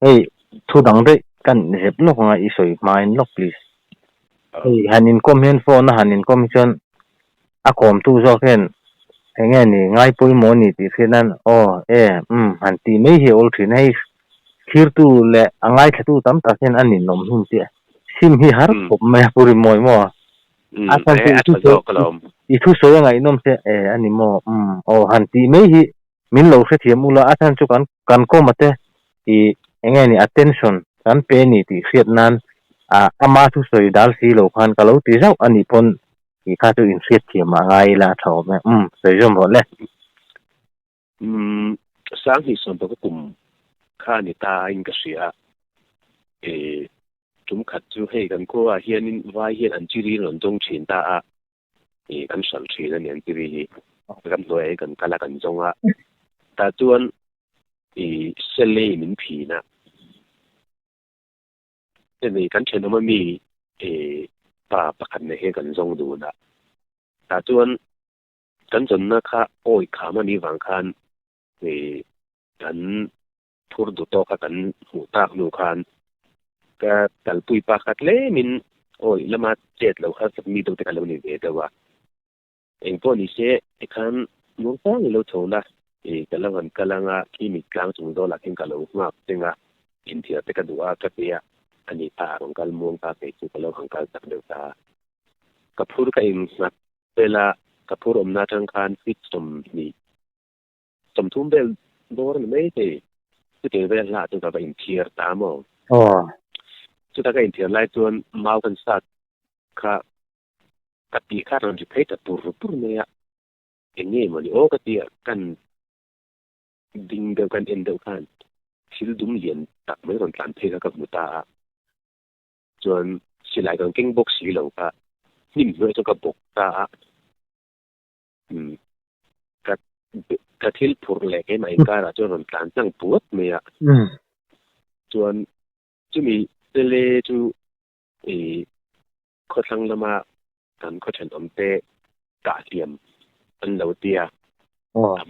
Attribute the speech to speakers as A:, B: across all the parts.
A: เฮ้ยทุดังได้กันเห็บลูกงาอีสวยมาอินล็อก please เฮ้ยฮันอินคอมเฮนโฟนนะฮันอินคอมมิชชั่นอากอมตู้จอกเห็นไอ้เงี้ยนี่ง่ายปุยโมนี่ตีเส้นนั้นอ๋อฮันตีไม่เหี่ยวถึงให้คิดตู้เละง่ายแค่ตู้ตั้มตาเส้นอันนี้นมหุ่นเสียซิมฮีฮาร์ผมไม่ปุริโมยมั่วอาจารย์ที่อีทุสวยยังไงนมเสียอันนี้มั่วฮันตีไม่หีมินเราเสียมูลอาจารย์จุกันก็มาเตะอีไอ้เงี้ยนี่ attention กันเป็นนี่ตีเสียนั้นอามาทุสวยดัลซีโลคันก็เราตีเจ้าอันนี้พนอีข้าตัวอินเสียที่มาไงล่ะชอบไหมสวยจังหมดเลย
B: สร้างที่ส่วนตัวก็กลุ่มข้านี่ตาอินกเสียจุ่มขัดจูให้กันก็ว่าเฮียนินว่าเฮียนอันจีรีหล่นจงชินตากันสังชีแล้วเนี่ยจีรีกันตัวกันกันละกันจงแต่จวนเซเลมินผีนะแต่ในกันเชนมันมีป่าประคันในให้กันจงดูนะแต่จวนกันจนนะคะโอ้ยขามันนี่วางคันกันพูดดูโตกันหูตากดูคันก็แต่ปุยปากกัดเล่มินโอ้ยแล้วมาเจ็ดแล้วครับมีตัวแต่กันแล้วนี่แต่ว่าเองพวกนี้เสียคันมุ่งตั้งเราโชว์ละแต่ละวันกำลังที่มีกลางจุดโดนหลักเองกันแล้วมากจริงอินเดียแต่กันดูก็เปียอันนี้ตาของการมุ่งตาไปจุดแล้วของการตักเดือดตากับพูดกันเองนะเวลากับพูดอมนาทางการฟิตสมนี่สมทุ่มเบลโดนไม่ได้คือเดี๋ยวเวลาตัวกับอินเดียตามองจุดนั้นอินเดียไล่ตัวมากันสักค่ะกับปีข้าเราจะเพชรตัวเนี่ยเองนี่มันโอ้ก็เดียกันดิ่งเดียวกันเอ็นเดียวกันชิลดุมเลียนตักไม่ต้องการเพชรกับมุตาจนสิหลายกันเก่งบกสีเหล่าก็นิ่มด้วยจนกับบกตากระทิลผูกแหลกให้มาอีกการจนต้องการตั้งปวดเมียจนจะมีเลจูเขาทั้งละมากันเขาฉันอมเตะกาเทียมอันเหล่าเตีย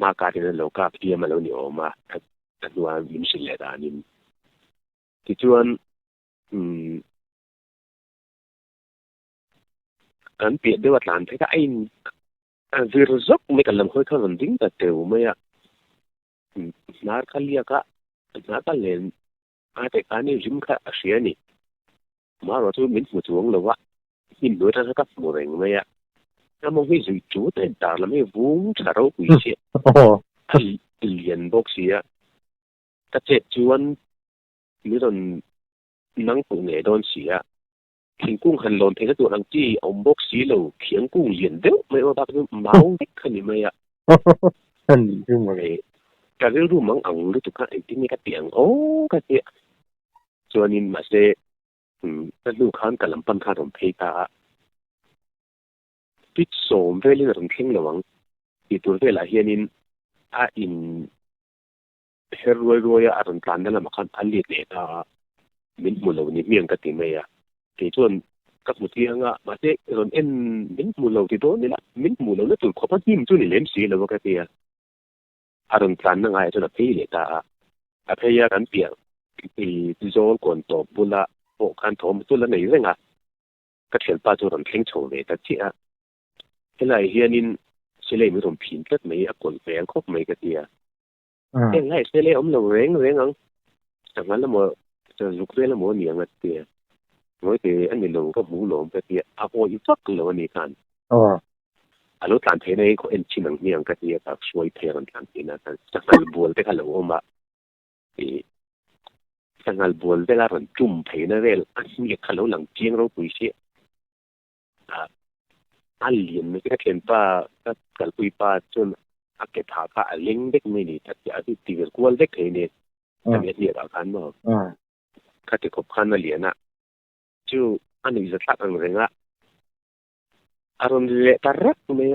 B: มากาเทียนเหล่ากาเทียมมาแล้วนี่ออกมาแต่ตัวมินสิเลดานิมที่จวนกันเปลี่ยนด้วยว่าหลานที่ก็ไอ้วิรุษไม่กันลำค่อยเขาลำดิ้งแต่เดี๋ยวไม่นาร์คเลียก็นาร์คเล่นแต่การนี้จิมค่ะเสียนี่มาเราจะมินมุดวงเลยว่าหินด้วยทั้งกับหมดเองไม่ถ้ามองให้จุดแต่ตาเราไม่วุ้งชาร์กุยเสียเลียนบกเสียแต่เจ็ดจวนมีตอนนั่งปุ่งเหนือโดนเสียขิงกุ้งหันหล่นเทตัวอังจี้อมบกสีเหลวเขียงกุ้งเลียนเดียวไม่ว่าแบบเมาเด็กขนาดไม่
A: นั่นจึงมาเลย
B: การเรื่องรู้มั้งอังรู้ทุกครั้งไอ้ที่นี่ก็เตียงโอ้ก็เตียจวนนี้มาเสแต่ลูกค้ากับลำพันธ์ข้าทำเพตาพิษโสมเรื่องของเข่งระวังที่ตัวเวลาเฮียนินอินเฮรวยอารันการนั่นแหละมาคันอันเลียดเนี่ยมินมูลนี่เมียงกติเมียที่ส่วนกับมุทียงมาเสรอนเอ็นมินมูลที่ตัวนี่แหละมินมูลนี่ตัวขบวนยิ้มจุนี่เล่นสีแล้วก็เตียอารันการนั่งไงจนพี่เลยตาพยายามเปลี่ยนที่โจนก่อนตบบุละโอ้การถมตุละไหนเรื่องก็เขียนป้าจุรันเข่งโชว์เลยแต่ที่เวลาเฮียนินเสลไม่ต้องพิมพ์ก็ไม่กดแฝงครบไม่กระเตียเองไงเสลอมเราเร่งอังจากนั้นแล้วมันจะลุกเรื่อยแล้วมันเหนียงกระเตียเมื่อกี้อันนี้ลงก็หูหลงกระเตียโอ้ยฟักเลยวันนี้กันอันนู้นการเทนเองเขาเอ็นชินังเหนียงกระเตียกับช่วยเทกันการเทนะกันจากนั้นบัวไปกันแล้วออกมาจากนั้นบัวเวลาเราจุ่มเทนะเวลอันนี้ขันเราหลังเจียงเราคุยเสียอันเลียนไม่ก็เขียนป้าก็กัลปุยป้าจนอาเก็บหาผ้าเล้งเด็กไม่ดีแต่อาทิตย์ตีกับกวนเด็กเนี่ยแต่เนี่ยเรียกอาการบอกข้าจะขบขันมาเลียนจู่อันนี้จะตัดอะไรเงี้ยอารมณ์เละตารักไม่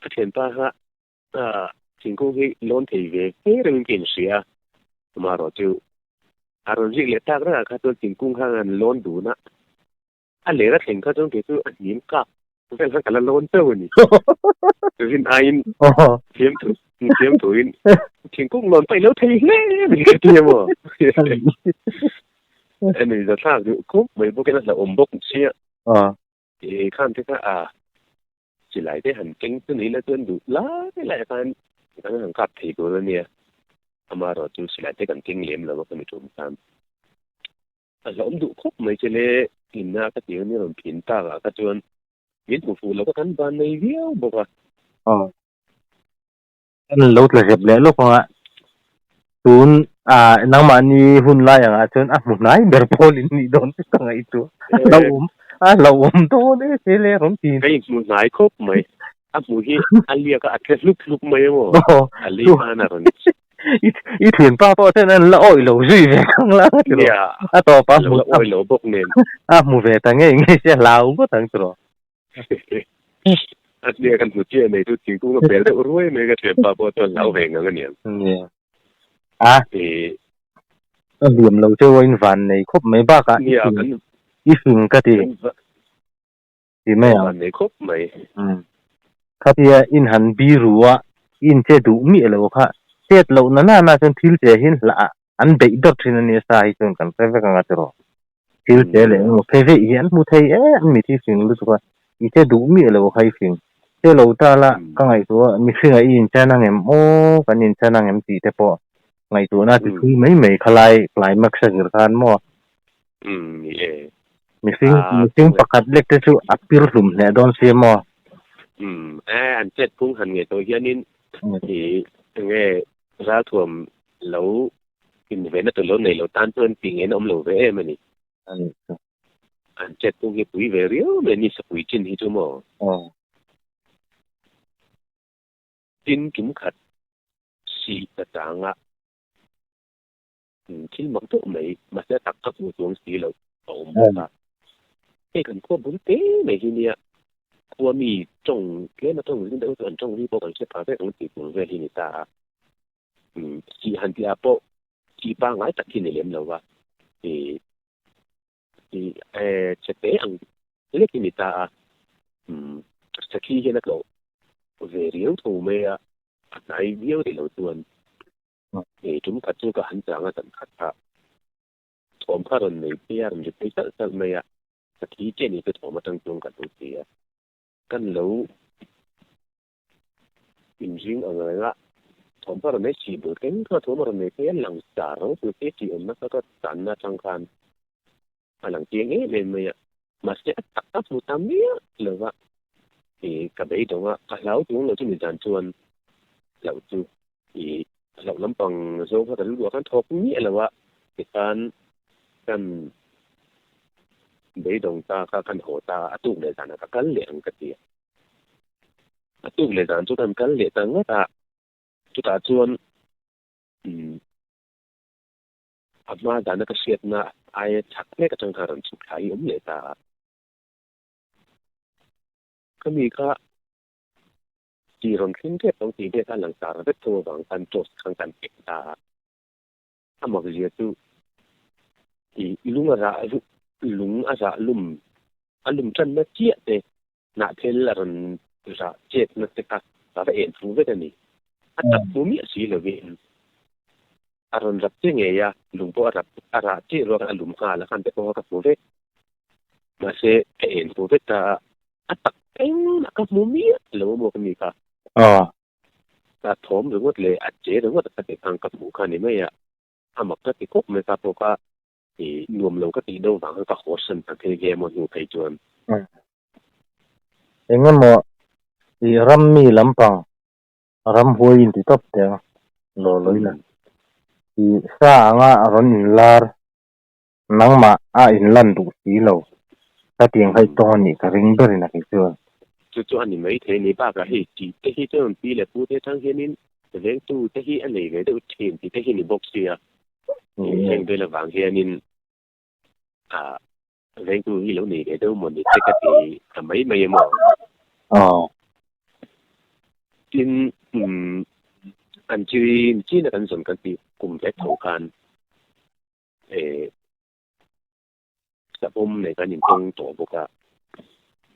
B: ก็เขียนป้าฮะสิ่งที่ล้นทีวีเรื่องกินเสียมารอจู่อารมณ์ที่เละตารักข้าตัวสิ่งที่ข้างล้นดูนะอันเละก็เห็นข้าต้องเกิดอันยิ้มกับ เป็นสักการะล้นเต้านี่วินไอน์
A: อ๋อ
B: เทียมถุยทิ้งกุ้งหล่นไปแล้วทีเล่นี่ก็เทียมอ่ะอันนี้จะทราบอยู่คุ้มไม่พวกนั้นจะอมบกเชี่ย
A: อ๋อ
B: ข้ามที่ก็สิไหลได้หันเก่งตัวนี้แล้วตัวดูล้าได้หลายการหันกลับถีกูแล้วเนี่ยทำมาเราจูสิไหลได้กันเก่งเลี้ยมแล้วก็ไม่ถูกตามเราดูครบไม่ใช่เลยกินหน้าก็เดี๋ยวนี้เราผินตาก็จนยินฟูแล้วก็กันบานในเดียวบอกว่า
A: อ๋ออันเราเลยเห็บเลยลูกว่าศูนย์นังมันนี่หุ่นลายอย่างจนมุนายเบอร์โพลินนี่โดนที่ตรงไหนตัวเราตัวเนี่ยเสียเลยผมจีน
B: ก็ยังมุนายครบไหมมูฮีอันเลียก็อัดแค่ลุกไหมวะอันเลียน่ะตอนนี้
A: อีถึงป้าพ่อเท่านั้นละอ้อยเราจุยไปข้างล่าง
B: เนี่ย
A: ต่อป้า
B: หมูอ้อยเราบกเน้น
A: มูเวตังเงี้ยเสียลาวก็ตั้งตัว
B: อันเลียกันสุดเจี๊ยในทุกสิ่งกูก็เปลี่ยนแล้วรวยไม่ก็เปลี่ยนป้าพ่อตัวเราเองงั้นเนี่ย
A: เหลี่ยมเราจะว่าอินฟันในครบไม่บ้ากัน
B: เนี่ยกัน
A: อีฟิงก็ดีไม่
B: อ่ะในครบไหม
A: ครับที่อินหันบีรัวอินเจดูมีอะไรวะค่ะเจ็ดเรานั่นน่าจะทิลเจหินละอันเบย์ดอกที่นั่นเนี่ยสายจนกันเพื่อกันก็จะรอทิลเจเลยเพื่อยันมุทัยอันมีที่ฟิงรู้สึกว่าอีเจดูมีอะไรวะใครฟิงเจเราตาละก็ไงตัวมีฟิงอินเจนังเอ็มโอ้กันอินเจนังเอ็มตีแต่พอไงตัวน่าจะคือไม่คลายมักสักการมั่วมีฟิงประกาศเล็กที่สุดอัพพิรุมเนี่ยโดนเสียมั่ว
B: อันเจ็ดพุ่งหันเงยตัวเฮียนินที่เงยราถ่วมแล้วกินเว้นตัวแล้วในเราตั้งต้นปีเงินอมเหลวเว้ยมันนี่อันเจ็ดพุ่งเฮียปุ๋ยเวรียวมันนี่สปุ๋ยจินที่ตัวมั่วจินจุ่มขัดสีกระจ่างที่มันตัวไม่มาจะตักกับตัวสีเราเอาหมดละกันควบบุญเต้ในที่นี้ควรมีจงเกี่ยมาตรงนี้เดี๋ยวตัวจงที่พวกกันเชื่อพาไปตรงที่ผมเรียนที่นี่ตาที่หันที่อาโปที่บ้างไงตัดที่ในเลี้ยมเราว่าจะเตะอังเล็กที่นี่ตาสักทีเห็นนักเราเวรียวถูกไหมไหนเดียวที่เราตัวจุ่มขัดจุ่มก็หันจางกันขัดพระถมพระรนในเปียมันจะไปสักไหมสักทีเจนี่ไปถมมาตั้งตรงกันตรงเสียกันแล้วจริงๆอะไรละถมพระรนในชีบุเก่งก็ถมพระรนในเปียหลังจากเราตัวเจียนนักก็สันนักจังการหลังเจียงเลยไหมมาเสียตักมุตามีหรือว่ากับไอ้ตรงว่าเราตรงเราจะมีการชวนเราจูเราลำปังโซ่ก็จะรู้ว่ากันทบนี้หรือว่าการกันเดี๋ยวตรงตากันหัวตาตุ้งเลยกันนะกันเหลี่ยงกันเดียตุ้งเลยกันจุดนั้นกันเหลี่ยงตั้งว่าจุดชวนอันมาด้านนักเสียดนะไอ้ชักเล็กจังการสุดท้ายเลยตาก็มีก็จีรอนขึ้นเทียบตรงที่ได้การหลังจากได้ตัวบางการโจทย์ทางการเก็บตาถ้าบอกเรียกลุงอะไรลุมจันนักเจี๊ยเตะนักเทลล์รันจะเจ็ดนักเตะการเอ็นฟูเวกันนี่อันดับมุมีสีเหลวินอารมณ์รับเจงเงียลุงพอรับเจรวกันลุมหาแล้วกันแต่พอกับฟูเวมาเสเอ็นฟูเวตาอันดับเอ็งนักมุมีหรือว่าโมกันนี่ค่ะแต่ถมหรือว่าเลยอัดเจหรือว่าแต่ทางกับหูคันนี่ไม่มักจะติดคุกไม่ทราบเพราะว่ารวมลงก็ตีโดนบางก็โหดสันตั้งแต่เกมมันอยู่ไปจน
A: เองก็มั่วรำมีลำปังรำหัวอินที่ตบเดียวโลเลยนะสร้างรันอินลาร์นังมาอินลันดูสีเราแต่เตียงให้ตอนนี้ก็ริงเบอร์นะคิดว่า
B: จู่ๆอันนี้ไม่เท่นี่บ้าก็เฮ้ยจีแต่ที่เจ้าปีเลยพูดให้ทั้งเฮนินเรื่องตู้แต่ที่อันนี้ก็ได้เทียนที่แต่ที่นี่บ็อกเซียเรื่องด้วยระหว่างเฮนินเรื่องตู้ที่เราหนีก็ได้หมดนี่แต่ก็ที่ทำไม่มองจินอันจีนกันส่วนกันที่กลุ่มแท็กของการสับปมในการยิงตรงตัวพวก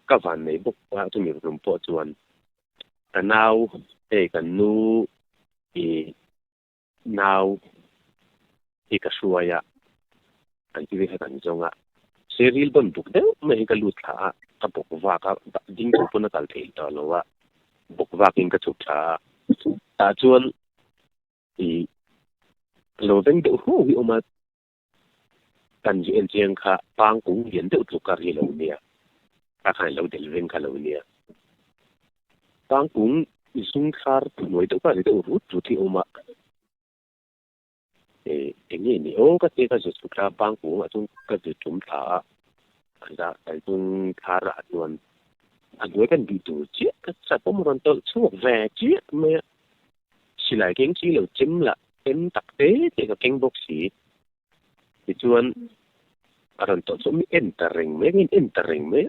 B: các bạn này bốc qua tôi nhiều đồng bộ chuẩn cả nào để cả nu thì nào thì cả xuôi à anh chỉ biết cái trong à serial bên bốc đấy mấy cái lút thả cái bốc vác cái dính chụp nó cái thế đó là bốc vác những cái chụp thả ta chuẩn thì lâu đến độ hú bị màกันจีเอ็นเจียงค่ะปางกุ้งเห็นเดือดทุกการที่เราเนี่ยถ้าใครเราเดินเรื่องค่ะเราเนี่ยปางกุ้งสุ่งคาร์หน่วยตัวก็จะรู้จุดที่ออกมาอย่างนี้นี่โอ้ก็เจ้าก็จะสุขภาพปางกุ้งอ่ะต้องก็จะจุ่มท่าอันนั้นไอ้ต้องคาร์อันนั้นอันนี้กันดีตัวเจ้าก็จะพอมันตัวช่วงแรกเจ้าเมื่อสิหลายเก่งสิเราจิ้มละเป็นตักเต้เจ้าก็เก่งบ็อกซี่ที่ชวนorang tu so mi entering me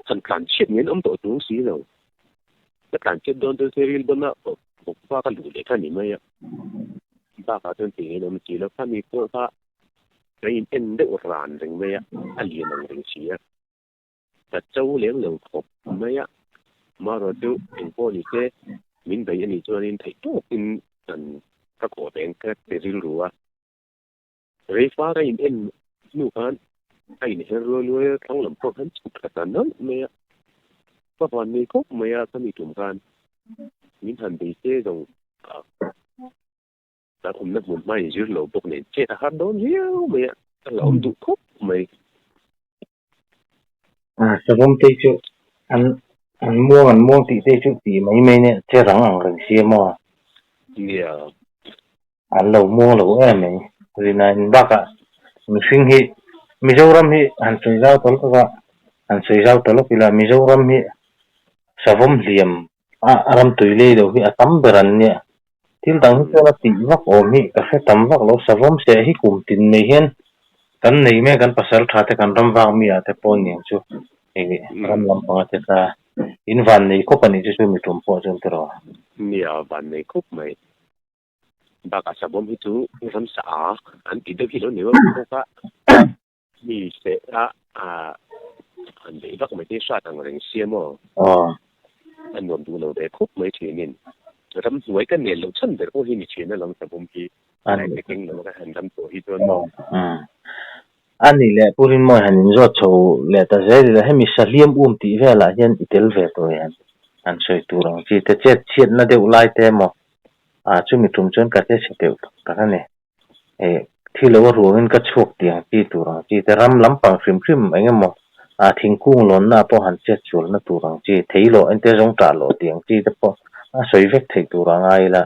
B: kan kan chet ni om to tu si lo ta kan chet don to seril bona ko pa ka lu le kan ni me ya ba ka ton ti no mi lo ka mi ko ka rein en de ran ring me ya ali nang ring si ya ta chau leng lo ko me ya ma ro tu en ko ni ke min bai ni chuan in thai tu in kan ka ko ben ka seril ruwa rei fa ka in en nu kan ai này rồi rồi trong lòng con hắn chụp cả nó mẹ có phần này khóc mẹ có bị trùng gan những hành vi thế rồi đã không được một mai dưới lỗ bốc này chết hát đó nhiều mẹ là ông đủ khóc mày
A: sao không thấy chứ anh mua thì thấy chứ thì mấy mấy nè chơi rắn ăn rừng xia mà
B: yeah
A: anh lâu em này rồi này bác ạ mình sinh hi Mizoram hi han suizau tol ka han suizau tol pila Mizoram hi savom liam aram tuile do hi atam beran ne til dang hi la ti vak om hi ka fe tam vak lo savom se hi kum tin nei hen kan nei me kan pasal thate kan ram wang mi ate pon ni chu e ram lam pa te ta in van nei ko pani chu mi tum po chen tro
B: yeah bạn này khóc mày bác cả sabom hi tu ram sa anh ti được hi lo nhiều ko ka mi se anh để bác mày đi soát thằng rừng xia mà anh muốnดูเราได้ครบไหมทีนี้ทำสวยกันเนี่ยเราชั้นแต่โอ้ยมีเชียนนะเราแต่ผมพี่อะไรเก่งเราก็หันทำตัวที่ตัวมอง
A: อันนี้แหละพูดมวยหันนินจอดโชว์แหละแต่ใจเลยให้มีสลีมตีเวลาเห็นอิตาลีตัวเองอันสวยตัวเราจีแต่เจ็ดเชียนน่ะเดี๋ยวไล่เต็มช่วงมีทุ่มจนกัดเจ็ดเดียวกันเนี่ยที่เราว่ารู้เงินก็โชคดีจีตัวเราจีแต่รำลำปังฟิมไอ้เงี้ยมั้งทิ้งกุ้งหล่นพอหันเจ็ดชวนนะตัวเราจีที่เราเอ็นเตอร์จงตาเราเตียงจีแต่พอสวยเวกที่ตัวเราไงล่ะ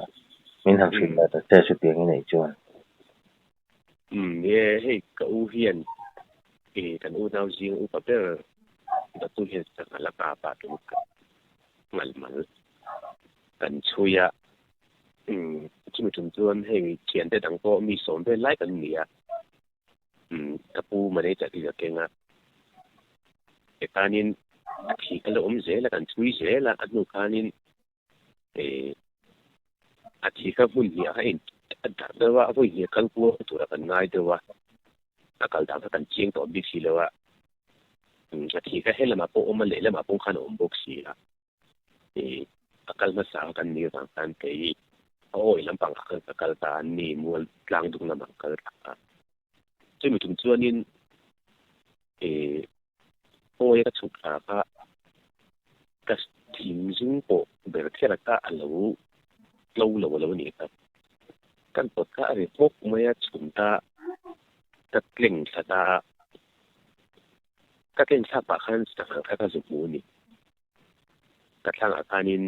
A: มินหันฟิมเลยแต่เจ็ดสุดเตียงนี่จวน
B: เนี่ยให้กับอูเฮียนกันอูดาวจิงอูกับเด้อกับตูเฮียนสักละกาปาตุกมันกันช่วยที่มีจวนให้เขียนได้ดังก็มีสอนได้ไล่กันเนี่ยกับปูมาได้จากที่จะเก่งการนี้ที่กันเราเสียแล้วกันช่วยเสียแล้วอันนู้นการนี้อาทิตย์ก็พุ่นเหี้ยให้เดี๋ยวว่าพุ่นเหี้ยกันกลัวตัวกันง่ายเดี๋ยวว่าการดังกันเชียงต่อบิ๊กซีแล้วว่าอาทิตย์ก็ให้ละมาโป้มาเลยละมาโป้ขนมบ็อกซี่ละการมาสาวกันนี่ต่างกันที่โอ้ยลำพังการการนี่มวลกลางดุงลำพังการจะมีถุงจวนนี่โอ้ยก็ฉุกละก็ทิ้งซึ่งโปเบอร์เทระก็เรานี่ครับกันปกติอะไรพวกไม่ฉุนตาก็เกลิ่งสตาก็เกลิ่งชาปะขันสตาร์ก็จะบูนี่ก็ทางอาการนี้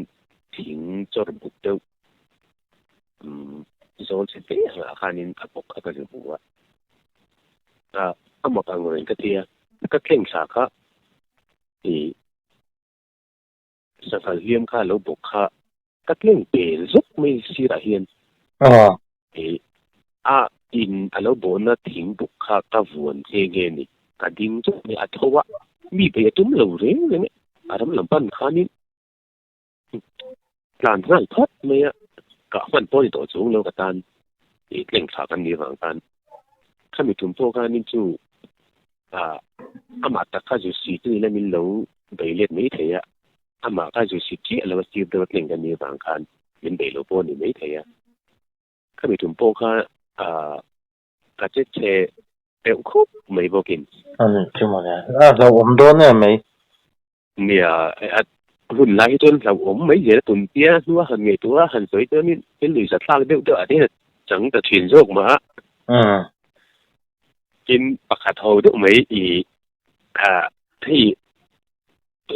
B: ทิ้งจรบุกเดียวโซนสิบปีอาการนี้ก็ปกก็จะบูว่าก็มาการเงินก็เทียก็เกลิ่งสาขาสังเลียมข้าแล้วบกข้าก็เล่นเปย์ซุกไม่สิระเฮียนอินแล้วบนน่ะทิ้งบกข้าก็วนเองนี่ก็ดิ้งจุดเนี่ยอัตวะมีไปตุ้มเหลวเร่งเลยเนี่ยอารมณ์ลำพันข้านี่การงานพัดเนี่ยก็มันพอที่ต่อสู้แล้วก็ตันเล่นขากันนี่บางกันข้ามีถุงพวกข้านี่จู่อามาตะข้าจะสีตื้อแล้วมีเหลว被列媒体啊，阿嘛他就是接了接到另个地方看，因被老波你媒体啊，佢咪同波卡啊，或者車表曲未波見，
A: 就冇嘅，就我們多呢沒，
B: 你啊本來嗰陣我們嘢頓啲啊，如果係嘅多啊，係水多呢，啲女實生都啊啲整個全數嘛，見白客頭都未而ที่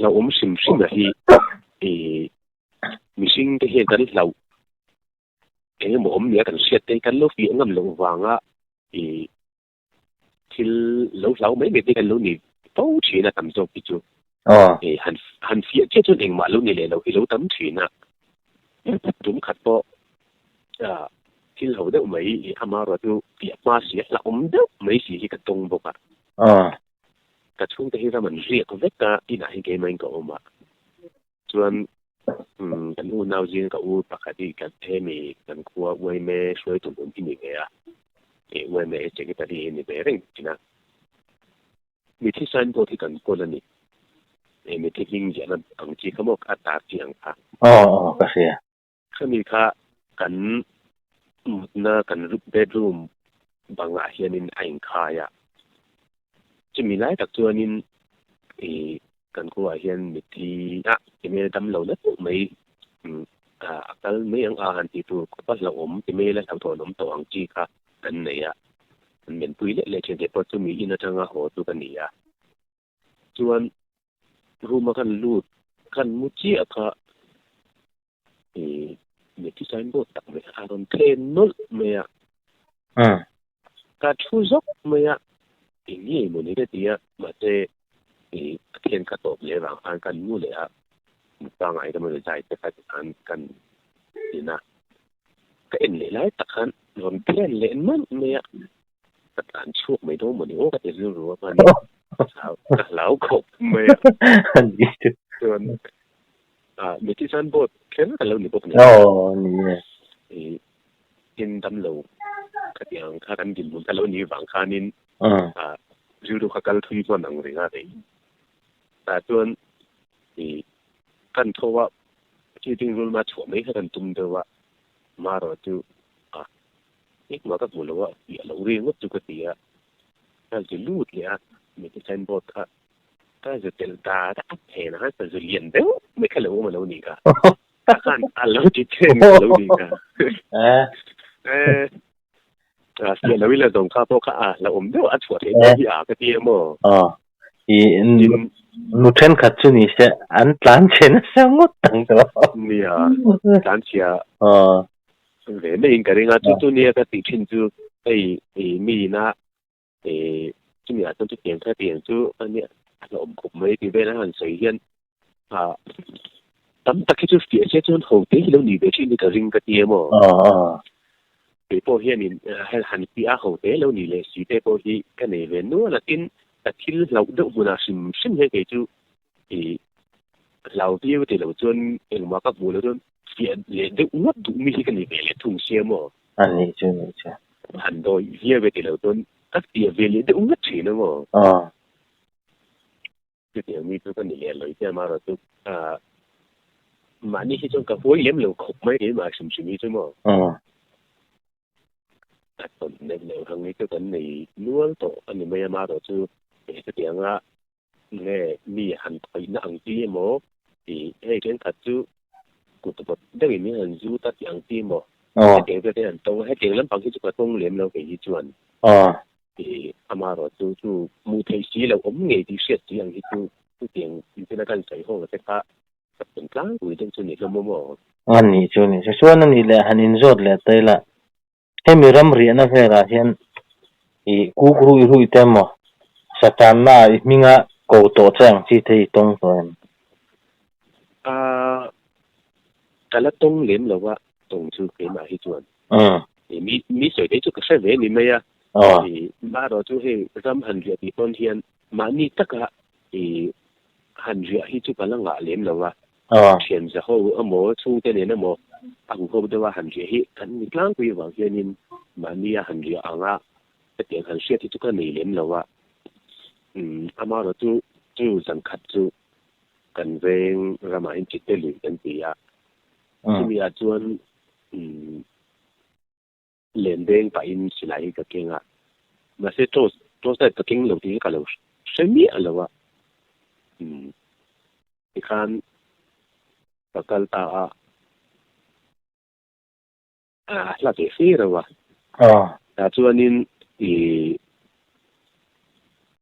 B: เราอมชิมชิมอะที่มิชิงที่เห็นกันเราหมอมเนี่ยกันเสียดกันลูกฟีงั้นลงวางอ่ะที่เราไม่มีที่กันลูกนี่ตู้ชีนะทำจบไปจูหันฟีเจ้าจนเองมาลูกนี่เลยเราเราทำชีนะจุ่มขัดปอที่เราได้ไม่อามาเราดูเปียกมาเสียเราอมได้ไม่เสียที่กระตรงบกอ่ะกระชุ่มที่เรามันเรียกเวกาที่ไหนเกี่ยมันก็ออกมาส่วนกันอูนาวจีนกับอูปกติกันเทมีกันครัวไว้แม่ช่วยตุ่มที่นี่ไงอ่ะไว้แม่เจ๊ก็ได้นี่เป็นเรื่องจริงนะมีที่สั้นตัวที่กันคนละนี่มีที่ยิ่งใหญ่นั้นอังจีเขาบอกอัตราเสียงค่ะ
A: ก็เสีย
B: เขามีค่ะกันน่ากันรูปเบดรูมบางอาเฮียนินไอ้คายอ่ะจะมีหลายตักตัวนินกันก็ว่าเห็นมิทีนะที่มีดำเหล่านั้นไม่ก็ไม่ยังอาหารที่ตัวก็เราที่มีแล้วทำตัวน้ำตัวอังจีค่ะกันเนี่ยมันเป็นปุ๋ยเล็กๆเช่นเดียวกับมีอินทรีย์หัวตัวกันเนี่ยส่วนรู้มากันรูดกันมุจีอะค่ะมีที่ใช้บทตักไม่อารมณ์เทนนุลไม่อะการชูซกไม่อะนี่มันนี่ก็ดีอะมาเจเทียนกระตบเลยบางอันกันนู่นเลยครับบางไอ้ก็ไม่ได้ใจแต่การกันนี่นะก็เอ็นเลยไล่ตะขันรวมเทียนเล่นมันเนี่ยแต่การช่วงไม่โดนเหมือนโอ้ก็จะรู้ว่ามันแล้วขบไม่ส่วนมีที่ชั้นบทแค่นั้นกันแล้วนี่พวกนี้นี่กินตำเหลวก็อย่างข้ากันกินบุญกันแล้วนี่บางข้านินรู้ดูข้ากันทุยตัวหนังเลยก็ได้แต่ส่วนกันโทว่าที่จริงรู้มาช่วงนี้กันตุ้มเดียวว่ามาเราจูนี่มาก็บอกว่าเราเรียนว่าจุกติอ่ะถ้าจะลูดเลยอ่ะมีที่ใช้บทอ่ะถ้าจะเตลตาถ้าเห็นนะถ้าจะเรียนเดี๋ยวไม่แค่เรามาแล้วนี่ก็ถ้าการเราจิตเช่นเราดีก็เสียแล้ววิลาตรงข้าพวกข้าเราเดี๋ยวอัดหัวเทียนที่ก็เทียม
A: นูเทนขัดจุนี่เสียอันหลานเชนเสียงดตั้งตัว
B: เนี่ยหลานเสียเรื่องนี้ก็เรื่องจุดนี้ก็ติดชินจูมีนะจุดนี้ต้องจุดเปลี่ยนแค่เปลี่ยนจูอันเนี้ยเราคุมไม่ได้เป็นอาหารเสียนตั้งแต่จุดเปลี่ยนเช่นจุดหัวเทียนเราหนีไปที่นี่ก็ริงก็เทียมไปพอเห็นนี่ให้หันปีอาหัวเทียนเราหนีเลยสิไปพอที่กันเนี่ยเว้นนู้นแล้วกินแต่ที่เราดูบุญอาชิมให้เกิดจูเราที่ว่าที่เราจนเองมากับบุญเราจนเสียเลยดูว่าดูมีที่กันนี่เป็นเลยทุ่งเสียมั้ง
A: อันนี้ใช่
B: หันโดยเยี่ยมไปที่เราจนก็เสียไปเลยดูว่าที่นั่นมั้งที่เดี๋ยวมีตัวกันนี่เลยที่มาเราตัวมันนี่ที่จงกับพวกเลี้ยงเราขบไม่ได้มาชิมนี่ใช่มั้งแต่ตอนนี้เราทางนี้ตัวกันนี่ล้วนตัวอันนี้ไม่มาเราจูที่เดียงอ่ะเนี่ยมีหันไปนั่งที่หมอที่ให้เรื่องขัดจูกูตัวบดได้มีหันจูตัดอย่างที่หมอให้เดียงก็ได้หันตรงให้เดียงแล้วบางทีจุกตรงเหลี่ยมเราไปที่จวนที่อามาเราจูมูเทสีเราเงี้ยที่เสียอย่างที่จูเดียงที่นักการใช้ห้องแต่ก็เป็นกลางคุยเรื่องจูนี่เราโม่
A: อันนี้จูนี่ส่วนนั้นนี่แหละหันอินโซดเลยแต่ละให้มีรำเรียนนะเพื่อนเห็นกูรู้อีเต็มมั้งสถานะมีงะกูโตแจ้งที่ที่ตรงตัว
B: แต่ละตรงเหลี่ยมเราว่าตรงจูเป็นมาที่จวนมีสวยได้จุกกระแสเวนี่ไหมอ่ะบ้านเราจูให้รำหันเรียที่ต้นเทียนมานี่ตะกะหันเรียที่จุกกำลังเหลี่ยมเราว่าเทียนจะเขาหมอชูเตเนี่ยนะหมออังเขาบอกว่าหันเรียที่กันมีกลางคุยว่าเฮียนินมานี่หันเรียอ่างแต่เตียงหันเสียที่จุกกันเหลี่ยมเราว่าอามาเราจูสังคัดจู กันเรงรามาอินจิตเตลุยกันตีอะที่มีอาจวนเลียนเด้งไปอินสิไหลกับเก่งอะมาเสียโจใส่กับเก่งเหล่านี้กันแล้วใช่ไหมอะไรวะอีกครั้งประกันตาหลักเสียแล้ววะแต่ส่วนนี้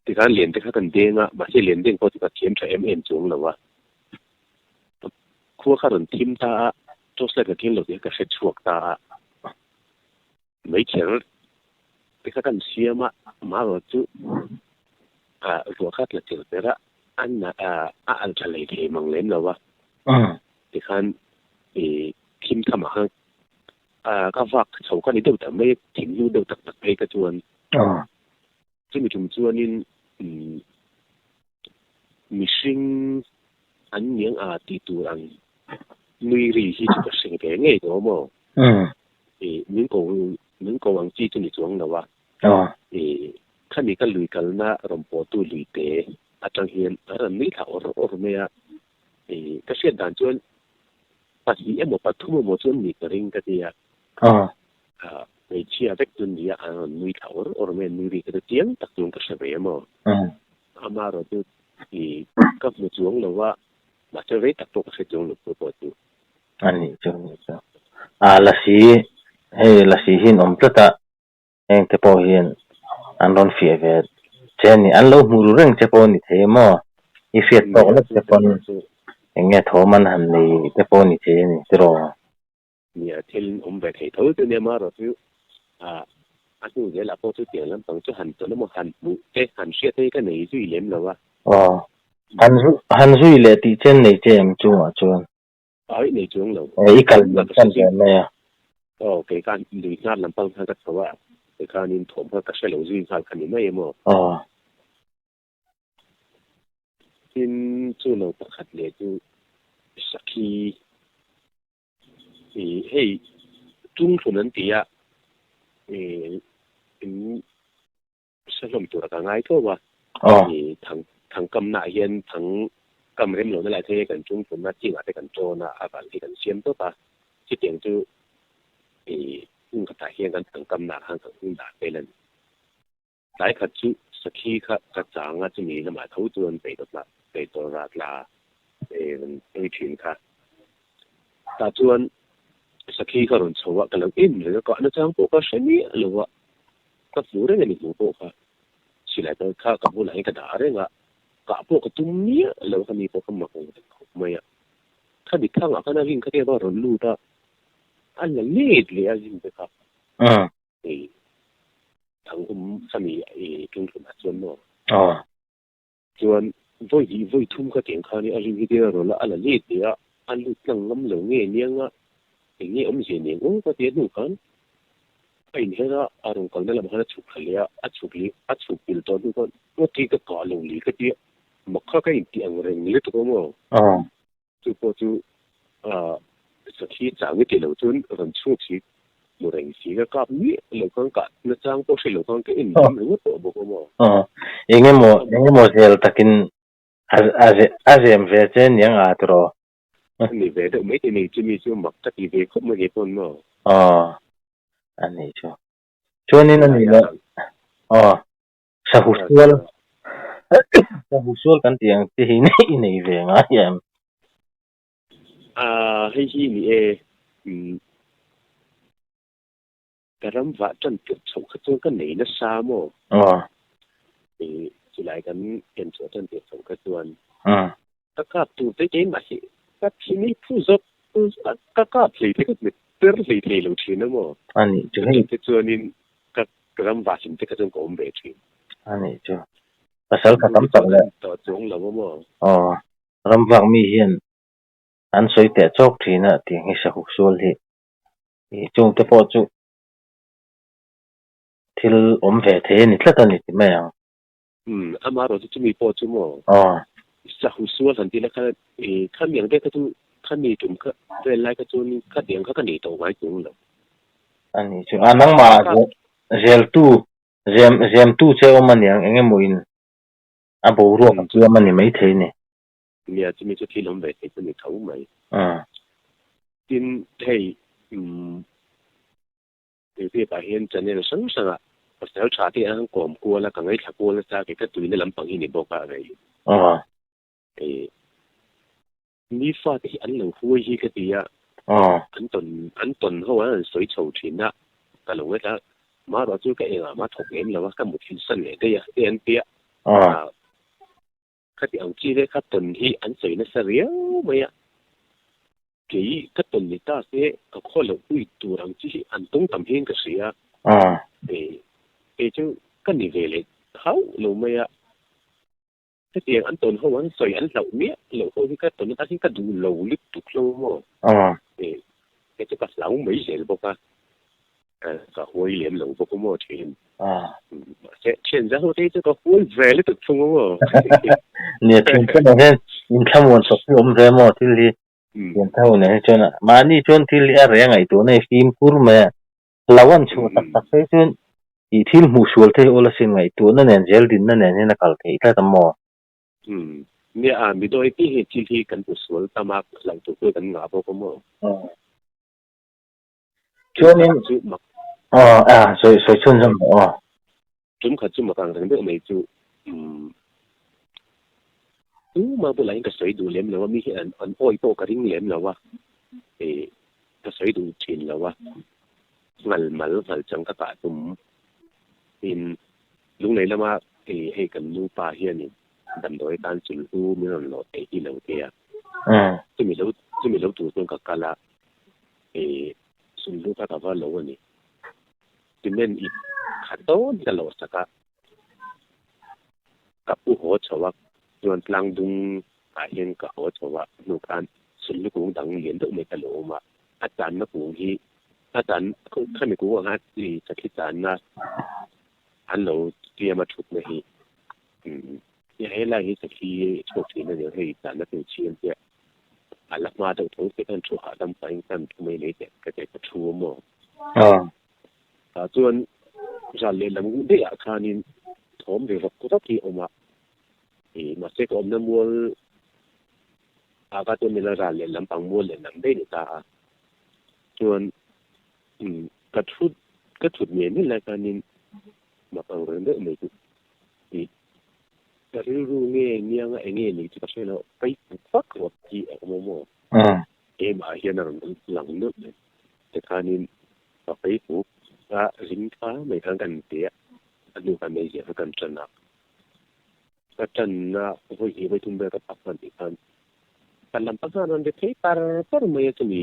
B: ที่การเรียนที่เขากันเด้งอ่ะมาใช่เรียนเด้งเพราะที่เขาเทียมใช้จงแล้ววะขั้วข้ารุนทิมตาโจสเลยกับเทียมเราเนี่ยก็เช็ดช่วงตาไม่เขียนที่เขากันเสียมาเราจุตัวข้าจะเจอแต่ละอันอันจะเลยเทมังเล่นแล้ววะที่การทิมทำมาก็ฝากเขาก็นี่เดียวแต่ไม่ถึงอยู่เดียวตักไปกระจวนซึ่งมีชุมชนนี่มีสิ่งอันยังติดตัวอันนุยรีที่จะเป็นสิ่งที่ง่ายตัวมั้งนึกว่าจีจุนี่จวงนะวะขั้นนี้ก็ลุยกันนะรำปอตุลุยเตะอาจารย์เห็นไม่ถ้าอรไม่ก็เสียดายจนปัจจุบันปัจจุบันจนมีกระดิ่งก็ดีไม่เชื่อเด็กจนนี้ไม่ถ้าอรไม่นุยรีก็จะเตียงตักจงก็เสียไปมั้งมาเราจะก็มีจวงเลยว่ามาจะเวทักตัวก็เสียจงหรือเปล่าตัว
A: อันนี้จงละสีละสีหินพระเองจะพอเห็นอันรอนเฟียเวทเช่นนี้อันเราหูเรื่องจะพอนี่เทมออีเฟียตกแล้วจะพออย่างเงี้ยโทมันหันนี่จะพอนี่เทนี่ตรอ
B: เนี่ยที่เวทให้ตัวเนี่ยมาเราคืออันนี้เนี่ยเราพอจะเตียงแล้วต้องจะหันตัวแล้วมันหันบุหันเสียที่ก็หนีจุยเลี้ยมแล้ววะ
A: หันจุยเลยที่เช่นนี่เจมจูจวน
B: ในจวงเรา
A: อีกันกันเจมเนี่ย
B: เกี่ยวกับดูงานลำพังทางการว่าเกี่ยวกับนินถมเพื่อกระเช้าจุยงานคันนี้ไม่ยังมั้งที่จูเราประคัดเลยจูสักทีให้จุงส่วนนั้นตีเป็นสลมตัวกันง่ายก็ว่าทางกำนาเย็นทางกำเร็มหลวงนั่นแหละที่กันจุงส่วนนั้นจริงอาจจะกันโจนะอาการที่กันเสียมตัวปะที่เตียงจูกระต่ายเฮียงกันทางกำนาทางด่าไปเลยหลายขัดจุสักทีกระจางจะมีน้ำมันเขาจวนไปตัวราคาไปถึงค่ะแต่จวนสักทีก็รู้ชัวร์กันแล้วหรือก็อันนั้นจังพวกก็ใช่ไหมหรือว่าก็ฟูเรื่องนี้พวกค่ะสิหลายตัวข้ากับพวกหลายกระดาษเรื่องกับพวกตุ้มเนี้ยแล้วก็มีพวกขมักไม่ถ้าดิข้างก็น่าวิ่งเขาเรียกว่าเราลู่ได้อันนั้นเล็ดเลยจริงๆครับทางสามีจุงทุนจวนมั้งจวนvuiทุ่มก็เตียงข้าวนี่อะไรวิดีโอเราละอันนั้นเล็ดเลยอันลูกนั่งล้มเหลวเงี้ยเนี่ยอย่างนี้เสียเนี่ยก็เตียนดูกันไอ้เนี่ยก็อารมณ์กันนั่นแหละมันฉุกเลยฉุกปิลตัวดูกันว่าที่ก็ก่อลงลีก็เดียมักข้าก็อินที่อังเริงนี่ตัวมั้งจู่พอจู่สักทีจางที่เราจนรันช่วงที่มูเริงสีก็กลับนี่เราก็นั่งจางพวกสิ่งเราก็อินที่หรือว่าตัวบุกมั้ง
A: อย่างเงี้ยเซลตักินอาเซมเวเจนยังตรอ
B: นี่เวทไม่ได้นี่จะมีช่วงมักจะอีเวทเขาไม่เห็นคนมั้ง
A: อันนี้ช่วงนี้นั่นนี่ละสาหุสวลกันเตียงที่นี่เวงยัง
B: ให้ที่นี่กระรำว่าจนเกิดสงครามกันไหนนะซาโมสิหลายกันเป็นส่วนจนเกิดสงครามถ้ากับตัวได้เจนมาสิก็ที่นี่ผู้ชกก็ผลิตก็ไม่เติร์ดผลิตเลยลูกชิ้นนะโม
A: อันนี้
B: จุดที่ส่วนนี้ก็กระรำว่าสิ่งที่กระจงกอมเบชิ
A: อันนี้ภาษาก็ตั้มตังเลย
B: ต่อจงแล้วโม
A: รำว่ามีเห็นอันสวยแต่โชคทีน่ะที่ให้สาหุสวลที่จงจะพอจุที่เวทเทนี่แล้วตอนนี้ที่ไม่ยัง
B: อามาเราจะมีพอจุโมสาหุสวลทันทีแล้วขั้นอย่างเด็กก็จะขั้นนี้จุ่มก็เป็นไรก็จุ่มขั้นเดียงก็หนีตัวไว้จุ่มแล้ว
A: อันนี้อันนั้นมาเจลตู้เชื่อมันยังเงี้ยมวยอันบูรัวมันเชื่อมันนี่ไม่เทนี่
B: เนี่ยจะมีจุดที่ล้มไปจะมีเขาไหมจริงให้ที่ไปเห็นจะเนี่ยสังสารภาษาชาติอันกลมกลัวแล้วก็ไงถ้ากลัวแล้วจะก็ตัวนี้ลำพังอินี่บอกอะไรมีฟ้าที่อันหลังหัวที่ก็ดีอ่ะอันตนเขาว่า水草田啦，但係我覺得馬來州嘅人啊，馬同樣啦，咁冇天生嘅啲啊，啲人啲啊，佢哋有知咧，佢頓起安水咧實了咩啊？佢佢頓嚟打些，佢可能會突然之間安東淡輕嘅事啊，就跟你về嚟好路咩啊？cái tiền anh tuần không anh xoay anh lẩu miết lẩu thôi cái tuần ta chỉ cái đủ lẩu lít tục luôn mà cái chỗ cái lẩu mấy giờ bốc à cái hôi liếm lẩu bốc cũng mua tiền hiện ra hồi đây cái hôi về lít tục chung mà
A: nè chuyện cái này nhìn tham quan sọc ôm về mà thì hiện thâu này cho nên mà đi cho thì ở đây ngày tuổi này phim cũ mà lẩu ăn chua tắc tắc cái chuyện thì thiên mù suol thế ô là xin ngày tuổi nó nền gel din nó nền như là cái cái tầm mò
B: เนี่ยมีโดยที่เหตุที่กันผู้สวนตามาหลังตัวกันหงาบอกว่า
A: ช่วงนี้สวยชุ่มจัง
B: จุ่มขัดจุ่มกลางทั้งเรื่องไม่จู่มาบุหรี่ก็สวยดูเลี้ยมแล้วว่ามีอันอ้อยโตกระดิ่งเลี้ยมแล้วว่าก็สวยดูชินแล้วว่ามันจังกระต่ายตุ่มเป็นลุงไหนแล้วว่าให้กันลูกปลาเฮียนี่ดำโดยการจุลหูมีหลอดที่เหลวเทียจะมีแล้วตัวตรงกับกาละสุนลูกก็กับว่าเหลวนี่จะเน้นอีกขัดต้นจะหลอดสักกับผู้หัวชาวะจวนกลางดุงหายเห็นกับหัวชาวะลูกการสุนลูกกูดังเหรียญตัวไม่กระโหลมาอาจารย์นักกูที่อาจารย์ข้าไม่กูว่าฮะที่จะคิดจานนะอันเราเตรียมมาถูกไม่ยังให้ไล่สักทีโชคดีนะเดี๋ยวให้จานนักเป็นเชียนเจ้าอันละมาต้องทั้งเป็นการชัวหาดำไปกันทำไมเลยเนี่ยก็จะกระชัวมั่งส่วนจะเรียนลำได้อาคารนี้ถมเดี๋ยวก็ต้องที่ออกมาเช็คอมน้ำมัวอาการตัวมีระดับเรียนลำปังมัวเรียนลำได้เนี่ยตาส่วนกระทุดเมียนี่รายการนี้มาปังเรื่องได้ไม่ถูกแต่รู้เงี้ยนี่นี่ที่ก็ใช่แล้วไปฟักรถที่โมโมมาเฮียนหลังนึกเลยแต่การนี้ก็ไปถูกว่าสินค้าไม่ทางกันเตี้ยอันนี้กันไม่เยอะกันจันนะก็จันนะโอ้ยไปทุ่มไปกับปักกันอีกอันแต่ลำพังนั้นเด็กที่ตาก็ไม่จะมี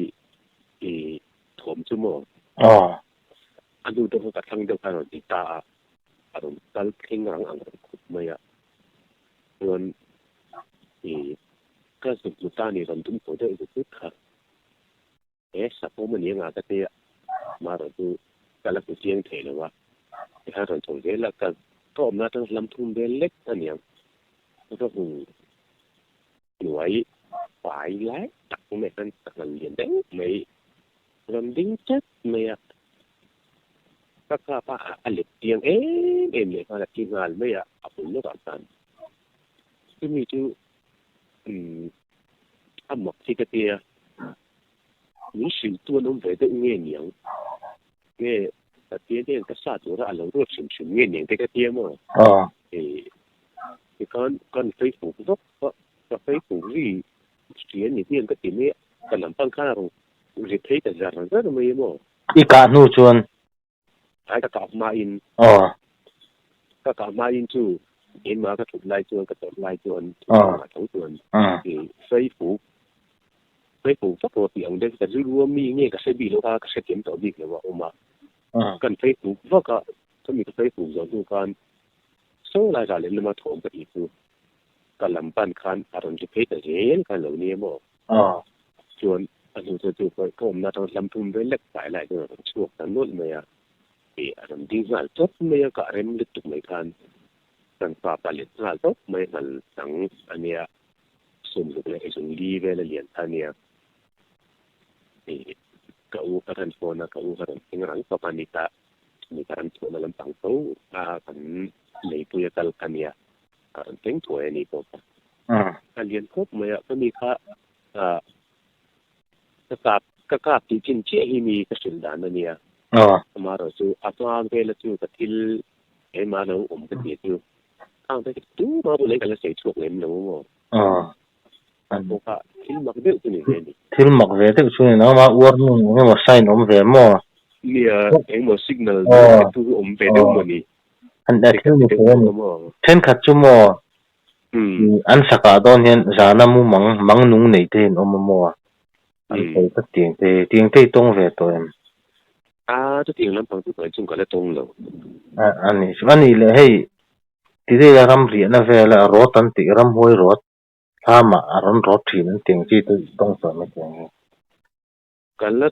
B: ถมชั่วโมงอันดูตัวกับทางเดียวกันที่ตาอารมณ์ตัลคิงรังอันนั้นขุดไม่อะส่วนก็สุดสุดตานี่รันทุ่มตัวได้อีกสุดค่ะสักพวกมันยังอาจจะเตี้ยมาเราดูการละกุเชียงเทเลยวะถ้าเราถงเทแล้วก็ก็อมนาทั้งลำทุ่มเบลเล็กอันนี้แล้วก็หน่วยฝ่ายไล่ตักไม่กันตักเรียนได้ไม่รำดิ้งจัดไม่อะก็ข้าป้าอันเล็กเตียงเลยมาจากที่งานไม่อะเอาปุ่นเลือกกันที่มีจู่อันหมกที่กระเตียมีสิ่งตัวน้องไปได้เงี้ยเหนียวเงี้ยแต่เตี้ยเนี่ยก็ซาตัวละเรารวบสิ่งเงี้ยเหนียวได้กระเตียมั้งที่ก่อนไฟฝูงก็ไฟฝูงที่เสียนี่เตี้ยก็ตีเนี่ยแต่ลำพังข้าวรีเพย์แต่จะรันก็ไม่มั้ง
A: อีกการนู่นชวน
B: ไอ้ก็กลับมาอินก็กลับมาอินจู่เห็นมาก็ถูกไล่จวนก็ถูกไล่จวนมาทั้งจวนไฟฝูงสักตัวเดียวเด็กแต่รู้ว่ามีเงี้ยก็ใช้บีโลกาก็ใช้เข็มต่อบีเลยว่าออกมากันไฟฝูงว่าก็ถ้ามีไฟฝูงจะดูการส่งรายการเลยมาถมกันอีกคือการลำปันคันอารมณ์จะเพชรแต่เห็นกันเหล่านี้มั้งจวนอันนี้จะดูไปก็ผมน่าจะลำทุ่มด้วยเล็กสายหลายตัวช่วงนั้นนู่นไม่อะอารมณ์ดีงานจบไม่ก็เริ่มลึกตุกไม่ทันตั้งป่าผลิตงานจบไม่ทันตั้งอันเนี้ยสุ่มเลยสุ่มดีเวลาเรียนอันเนี้ยก็อู้กันโฟนะก็อู้กันที่งานต่อไปนี้มีการโฟนลำตังโตกันเลยตัวยัดกันเนี้ยถึงตัวนี้ก็ อันเรียนครบไหมก็มีค่ากาบที่จริงเชื่อที่มีกระสุนดานเนี่ยมาเราจูอัตราเวลจูกทิลมาเรากระเทียจูข้างไปตู้มาบุเลยกันแล้วเสียช่วงเล่มเราอันพวกทิลมักเดือดตัวนี้เลย
A: ทิลมักเวทช่วยนะมาอวดนู่นนี่มาใส่นมเวมอ
B: เนี่ยเองมาสิกนัลตู้เวเดือดมันนี่
A: อันเด็กที่มีเทนขัดชั่วโมงอันสักตอนเห็นจานามูมังนุ่งในเทนอมมัวอันไปก็เตียงเตตรงเวตัวเอง
B: จะเตียงลำพังตัวไปจุงกันแล้วตรงเลย
A: อันนี้เลยให้ที่ได้รำเรียนนะเวลารถตันติรำห้อยรถถ้ามาอารมณ์รถที่นั่นเตียงที่ต้องสอนไม่เตียง
B: กันแล้ว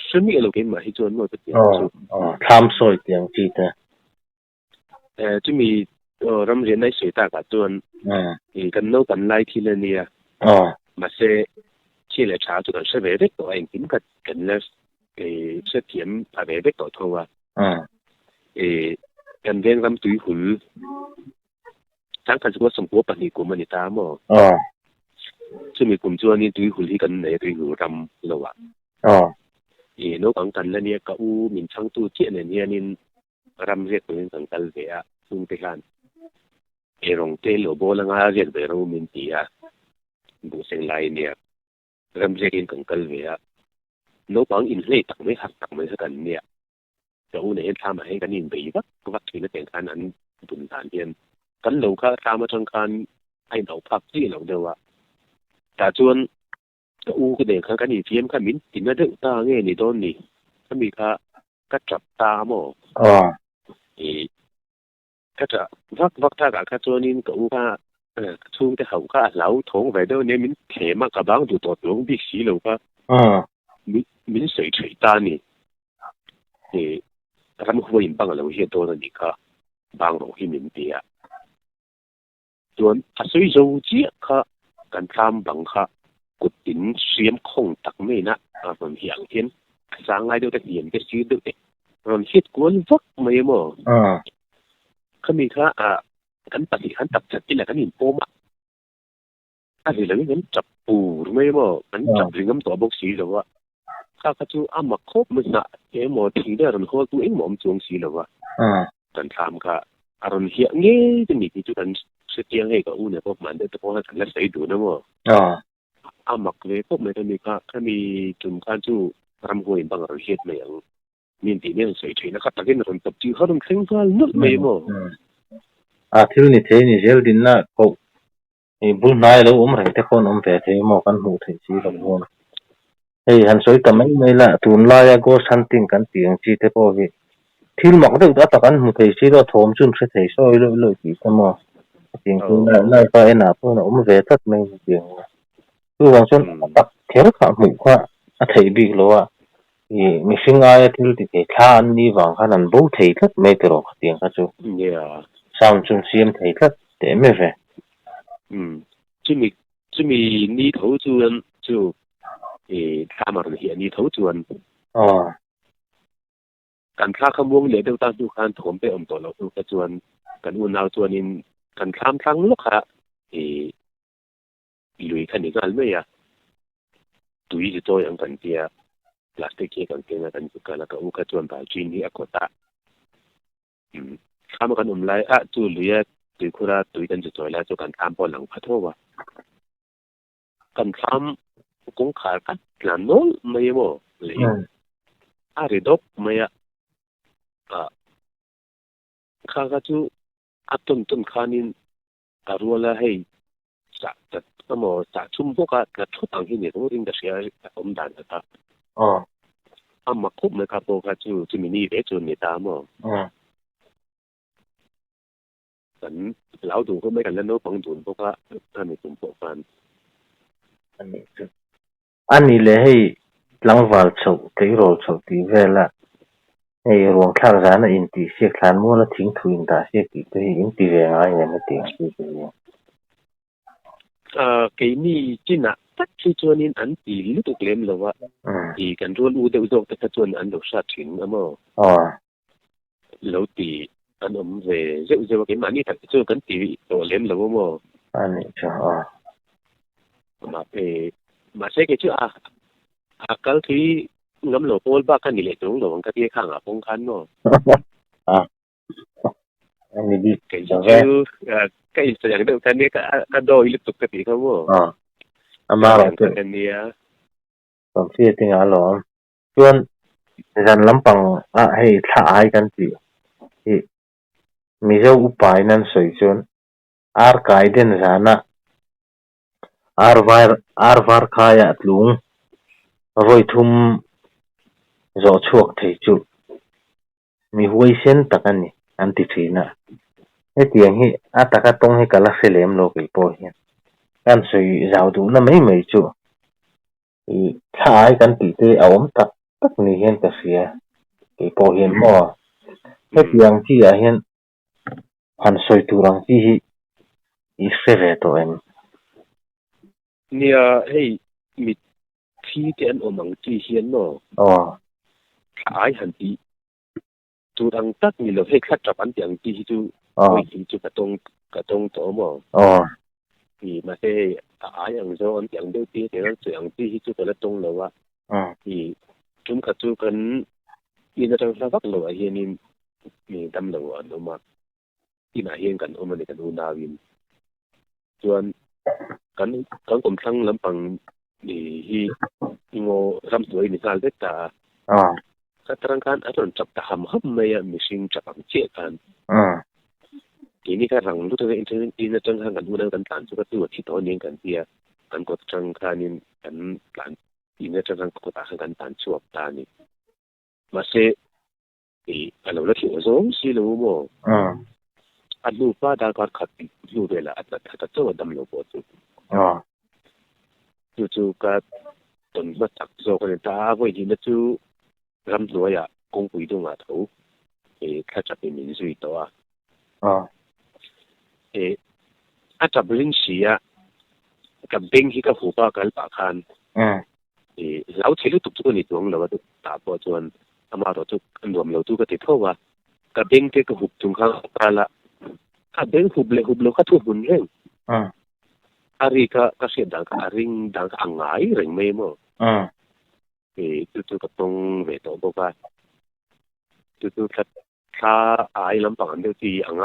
B: ซึ่งมีอะไรกันมาให้จวนว่าจะเตียง
A: ทำสอยเตียงที่
B: จะมีรำเรียนในสวยตากับจวนกันโน้กันไล่ทีละเนี่ยมาเสที่เลยช้าจนเสวยเด็กตัวเองกินกันแล้วเสถียรพาเด็กตัวทัวกันเรียนรำตุยหุ่นทั้งกันว่าสมบูรณ์ปฏิกุมันตามจะมีกลุ่มจวนนี้ตุยหุ่นที่กันในตุยหุ่นรำเราโน้กันแล้วเนี่ยก็มีช่างตู้เจี๊ยเนี่ยนี่รำเรียกตัวเองสังกัดเสียซึ่งไปกันรงเตลโบลังอาเรียนไปเรามินตีบุเซงไลเนี่ยรำเรียกสังกัดเสียโน้อินเล่ตักไม่หักตักไม่สักกันเนี่ยจะเนี่ยทำให้กันอินไปวัดที่นั่นแต่งการนั้นบุญฐานเดียนกันเราก็ทำมาทางการให้เราพักที่เราเดียวแต่จวนก็ก็เด็กกันอีเทียมกันมินตินนั่นเด็กตาเงี้ยนี่โดนนี่ก็มีก็จับตาโม่ก็จะวักท่ากับจวนนี่ก็ว่าช่วงที่เขาก็เหลาท้องไปเดี๋ยวนี้มินเขมกับบางดูตัวหลวงบิ๊กซีเราก็มิน水垂单呢，他们会引帮个留些多的你看，帮落去缅甸啊，所以就这个跟他们帮下，决定先空特咩呢？from 向天，上来都得演个书都得，from เฮ็ดกวนวักไม่หมดเขามีค่ะกันปฏิกันตับจัดที่ไหนกันอินโปมอะไรเหล่านี้กันจับปูไม่หมดกันจับถึงกันตัวบกสีหรือว่าข้าจูมาครบมันนะหมดทิ้งได้รันหัวตัวเองหมอมจงสีหรือว่ากันทำค่ะอารมณ์เหี้ยเงี้ยจะมีที่จุดนั้นเสียงให้กับเนี่ยพวกมันได้แต่พอให้กันแล้วใส่ดูนะมั้งมักเลยพวกมันจะมีค่ะถ้ามีจุ่มการจูรำหัวอินบางเราเฮ็ดไม่อย่างมีที่เนี่ยใส่ถุยนะครับแต่ก็ในคนตับจีเขาต้องเข่งกันนึกไม่มั้ง
A: ที่นี่เทนี่เจลดินนะก็บุญนายแล้วอะไรแต่คนเปเทมอกันหูเทสีกับหัวฮันสวยแต่ไม่ละตุนลายก็สันติงกันเตียงจีเทพอวิที่หมอกเด็กตัดกันหูเทสีก็ทอมจุ่มเสถียรซอยเลยกี่สมอเตียงคุณนายก็น่ะพวกน่ะเวทัดไม่เตียงคือวันส่วนตัดเทระขาหมูค่ะเทบีกลัวมีสิ่งอะไรที่เราติดข้านี่วางขนาดบูเททัดไม่ตรอกเตียงก็จูสามจุ่มเสียมเททัดแต่ไม่เว้
B: จะมีนี่头主人就他们เห็นนี่头主人การค้าขโมยเลยเดี๋ยวตามดูการถมไปตัวเราดูกระจวนกันอุ่นเอาจวนนินกันข้ามทั้งลูกค้าลุยคันนี้กันไม่ตุยจะตัวอย่างกันเดียพลาสติกกันเก่งกันทุกกันแล้วก็กระจวนแบบจีนที่อากาศข้ามกันไล่จูเลียตุยคุระตุยกันจะตัวแล้วจะกันข้ามปอหลังพัทวะกันข้ามกงขากันหลานโน้ไม่หมดเลยอะไรดอกไม่ข้าก็จูต้นขานินรัวละให้จัดก็มอจัดชุ่มพวกกระทุตังที่เนี่ยต้องริงจะเสียด่านแต่มาคุบนะครับพวกจูจะมีนี่เด็กจนเนี่ยตามกันแล้วดูก็ไม่กันแล้วโน้ฟังดูพวกถ้ามีกลุ่มพวกฟัน
A: อันนี้เลยให้หลังวันศุกร์ที่เราศุกร์ที่เวลาให้รวมข้าวสารอินทีเสียขานมัวแล้วทิ้งถุยตาเสียกี่ตัวอินทีเรื่องอะไรไม่ทิ้งที่ตัว
B: 给你进啊，但是做你安迪你都连了哇，伊跟做路都做，但做安都杀停了嘛。老弟，安我们这给嘛你做跟地都连了嘛。
A: 安尼就
B: mà sẽ cái chứ cái thì ngắm lỗ bol ba cái này lệ trống lỗ cái khang phong khăn nó
A: anh đi
B: cái chứ cái yang đâu cái này cái đôi lúc tục cái gì không
A: ama
B: yang cái này
A: còn phía tiếng alo chuan ran lampang hei thla ai kan ti hi mizo upai nan soi chuan ar kai den zana ar var khaya tlung voi thum zo chuak thei chu mi huai sen takani an ti thina he tiang hi ataka tong he kala selem lo ke po hi kan soi zau du na mai chu i thai kan ti te awm tak tak ni hen ka sia ke po hian mo he tiang chi a hian han soi turang chi hi i seve to en
B: nia hey mi thi tian omang chi hian no ai hẳn tí chú đang tắt như là hết khách chập anh tiếng tí chú với tí chú cả tông tổ mà thì mà thế ai ăn cho anh tiếng đầu tiên thì nó tiếng tí chú phải là tông là thì chúng cả chú cần in ra trong vắt là hiện in mình đâm là nó mà in là hiện cần ôm mình cần u nào in cho anh cần cùng thăng lắm bằng thì hi ngô răm tuổi mình sao đấy ta terangkan atau cap taham ya missing cap cek kan ini kan orang lu dengan internet ini tengah kan guna kan tan juga tu kita ni kan dia kan kau terangkan kan ini tengah kau tahan kan tan suap tani masih kalau lagi orang si lu mo adu pada kau kat lu bela atau kata tu dam lu botu tu kat tuan macam so kan ta boleh jadi tu rắm rúa ya công quỹ đông à thấu khách chập bên miền suy đó chập linh sĩ cầm binh khi cái hồ ba cái bạc khan lão thấy lúc tục cái này tuồng là tôi打破chuẩn mà đó tôi anh làm lâu tôi cái thâu cái binh cái hồ tung khang là cái binh hồ lệ cái thu bùn lên ari cái sự đang cái ring đang cái ăn ngái rồi mấy mà tu cái tông về tổ bộ cái tu thật khá ai lắm bằng anh đâu thì ăn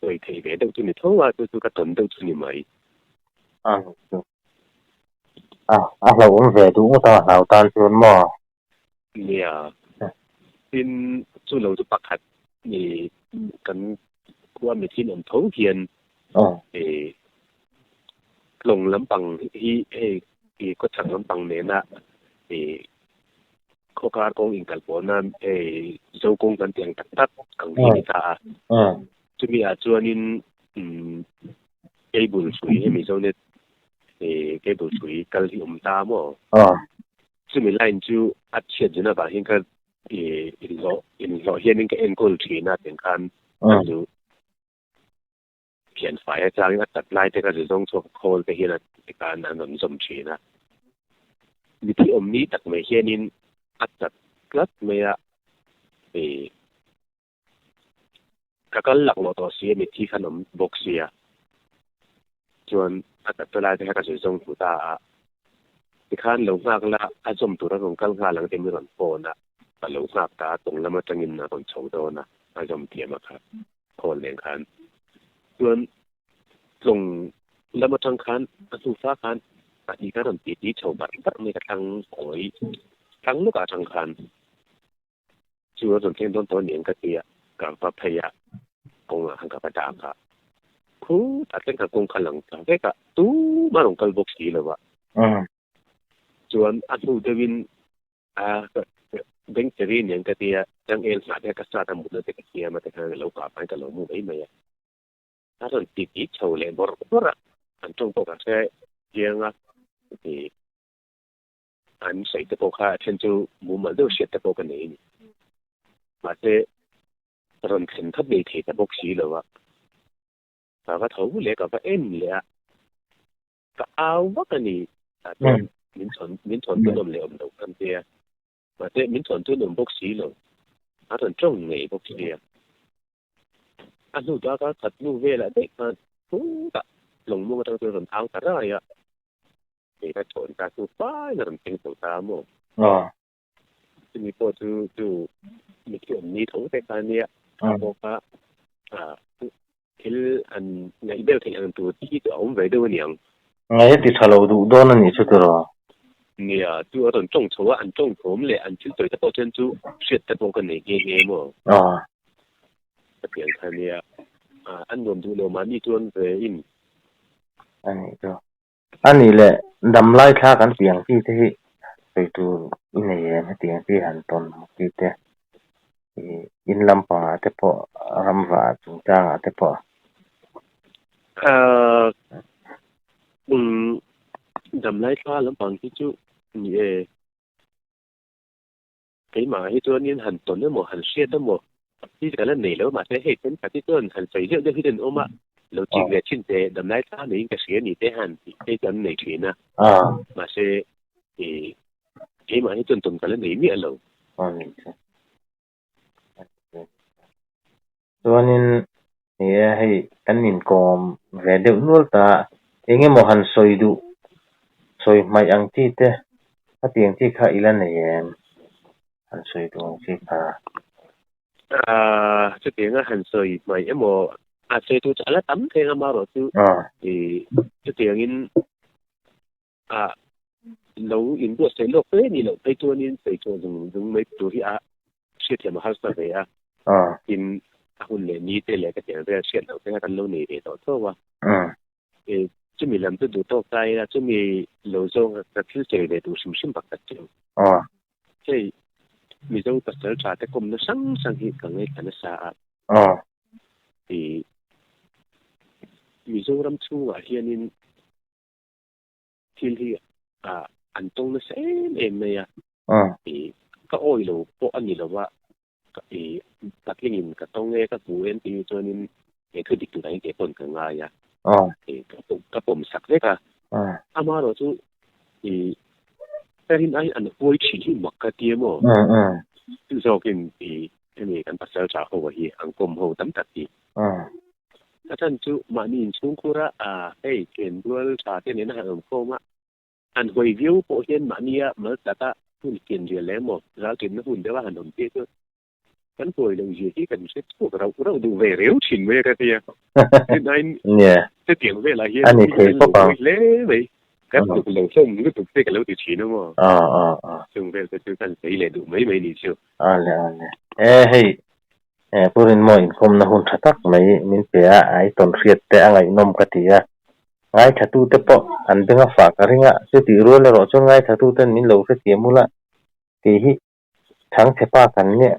B: rồi thì về đâu tu này thôi tu cái tuần đâu tu này mấy
A: là cũng về đúng ta hào tan chuan mo
B: nè tin tu lâu tu bạc hạt thì cần qua mấy thiên ông thấu hiền thì lồng lắm bằng thì có chẳng lắm bằng này nè thì có cả công in cả bộ na dấu côngกันtiếng tắc tắc càng đi ta chúng mình cho nên cái buổi suy hay mình cho nên cái buổi suy cái gì ta mà chúng mình lại chú chuyện gì na bảo hiện cái in lo hiện cái en goal chuyện na tiếng kan chú hiện phải trang đặt lại cái cái dòng số call cái hiện cái kan anh làm giống chuyện na vì thì ní đặt mấy hiện in đặt rất mấy cái lạc lọt đó xí mấy thì khăn ông bốc xí chuan đặt tôi lại thì cái cái dòng của ta thì khăn lâu ngạc là dòng tụi nó còn căng ngà lăng thêm một phần na và lâu ngạc ta tung làm một trong na còn chấu đó na dòng tiền mà khăn còn liền khăn chuan dùng làm một trong khăn tu phá khănอีกการตีที่ชาวบ้านก็มีกระทั่งหอยทั้งลูกอาชังคันชื่อว่าส่วนเที่ยงต้นเนียนกระเทียกับพระพยากงหังกับประดาค่ะคู่ตัดเส้นกับกงขันหลังจากแค่กะตู้มาลงกระบอกสีเลยวะส่วนอันดูเดวินเบงเจอรี่เนียนกระเทียจังเอลสาแค่กระซาทำบุญเลยกระเทียมาแต่ทางเรากลับไปกับเรามุ่งไอ้เมียถ้าส่วนตีที่ชาวเลนบอร์บอร์อันตรงปกติเยี่ยงthì anh sẽ tiếp tục khai trên châu muốn mà đâu sẽ tiếp tục cái này mà thế rồi thành thấp bị thì tiếp tục xí rồi và cái thấu lẽ cả cái em lẽ cái áo vắt cái này miễn thuận tôi làm liệu đầu căn kia mà thế miễn thuận tôi làm bốc xí rồi nó thành trong nghề bốc xí anh lúc đó có thật như về là đấy mà cũng cả lòng mua trong tôi làm áo cả rồi thì cái chỗ ta tu phải là làm tiếng tổ ta mà thì mình có tu mình kiểu như thấu cái cái này bộ cái cái anh ngày đầu thì anh tu chỉ có ông về đâu nhỉ
A: ngay thì thà lâu đủ đó nó nhỉ chút rồi
B: 你啊，就那种众筹啊，按众筹们来按就对得到珍珠，选得到个那个么？这边看你啊，按我们都罗马尼端的因，anh
A: ấy anh ấy là đầm lai thaกันเปียงที่ไปดูนี่เนี่ยเปียงที่หันตอนที่เตอินลำปางแต่พอรำว่าจงจ้างแต่พอ
B: đầm lai pha lắm bằng cái chú, cái mà cáiตัวนี้หันต้นเนี่ยหมดหันเสียตั้งหมดที่กันแล้วหนีแล้วมาใช้เหตุเป็นการที่ต้นหันใส่เรื่องที่เดินออกมาเราจริงเลยชิ้นเตะดำไล่ท่านี้ก็เสียหนีแต่หันที่กันหนีถีนะมาใช้cái mà cáiต้นกันแล้วหนีไม่เอา
A: ตัวนี้เนี่ยให้กันนินกอมเวเดอร์นู้นตาเองมหันสอยดูสอยไม่อังที่เตะถ้าเปียงที่ข้าอีลันเนี่ยหันสอยดูที่ข้า
B: 这边啊很水咪因為水到就咧抌聽啊嘛咯都這邊因老因個水落飛你落飛多年水做仲未做啲雪條嘛好實嘅因คนเลยนี่แต่เลยก็จะเรียกเสียเราเป็นกันลูกนี่ต่อตัวว่าจะมีลำตัวดูตัวใจแล้วจะมีโลโซก็คือเจอเลยดูชิมปากกัดเจียวใช่มีเจ้าตัดสินใจแต่กลมนั้นสังเหตุกันในฐานะสาที่มีเจ้ารำชูว่าเฮียนินที่อันตรงนั้นเองเลยที่ก็โอ้ยเราพวกอันนี้เราว่าตัดเงินก็ต้องก็ผู้เอ็นที่ตัวนี้คือดิบตัวไหนเก็บผลกันง่ายก็ผมสักเล็กอามาเราจะแต่ที่ไหนอันป่วยฉี่หมักกระเทียมที่เรากินที่มีการปัสสาวะหัวเหี้ยอังกมหัวตั้มตัดที่ถ้าท่านจู่มานี่ชุ่มคุระเกินด้วยชาที่นี่นะอังกมอันหัววิวพอเห็นมานี่เมื่อแต่หุ่นกินเยอะแล้วหมดเรากินหุ่นได้ว่าหันนมเตี้ยกันป่วยลงเยอะที่กันเช็ดพวกเราดูเวรียวชินเวกระเทียที่ไหนจะเตียงเวลาเหี้ยอันนี้คือพวกเราเล่เลยก็ถูกเราส่งก็ถูกเสกแล้วติดฉีนมั้งส่งเวลาจะกันสีเลยดูไม่นี่เชียว
A: ให้ผู้เรียนมวยคมนะหุ่นชักไม่มินเปียไอตอนเสียแต่อะไรนมกะทิไงชัตุแต่พออันเป็นฝากอะไรเงี้ยจะตีรู้แล้วเราจะไงชัตุแต่นี่เราเสียมูละที่ทั้งเทปากันเนี่ย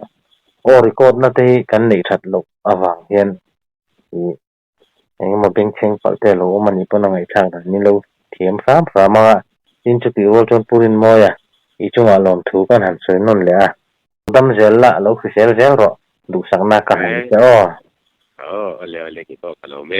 A: โอริโกดนั่นที่กันในชัดลกอวังเห็นอย่างนี้มาเป็นเชิงปากแต่เรามันนี่เป็นอะไรทางนี้เราเทียมฟ้ามาจินจะตีว่าจนผู้เรียนมวยอีจงอารมณ์ถูกกันหันสวยนั่นเลยดำเจละเราคือเสียรอดูสักนักกันเจ้า
B: เลยกี่ตัวกันเราไหม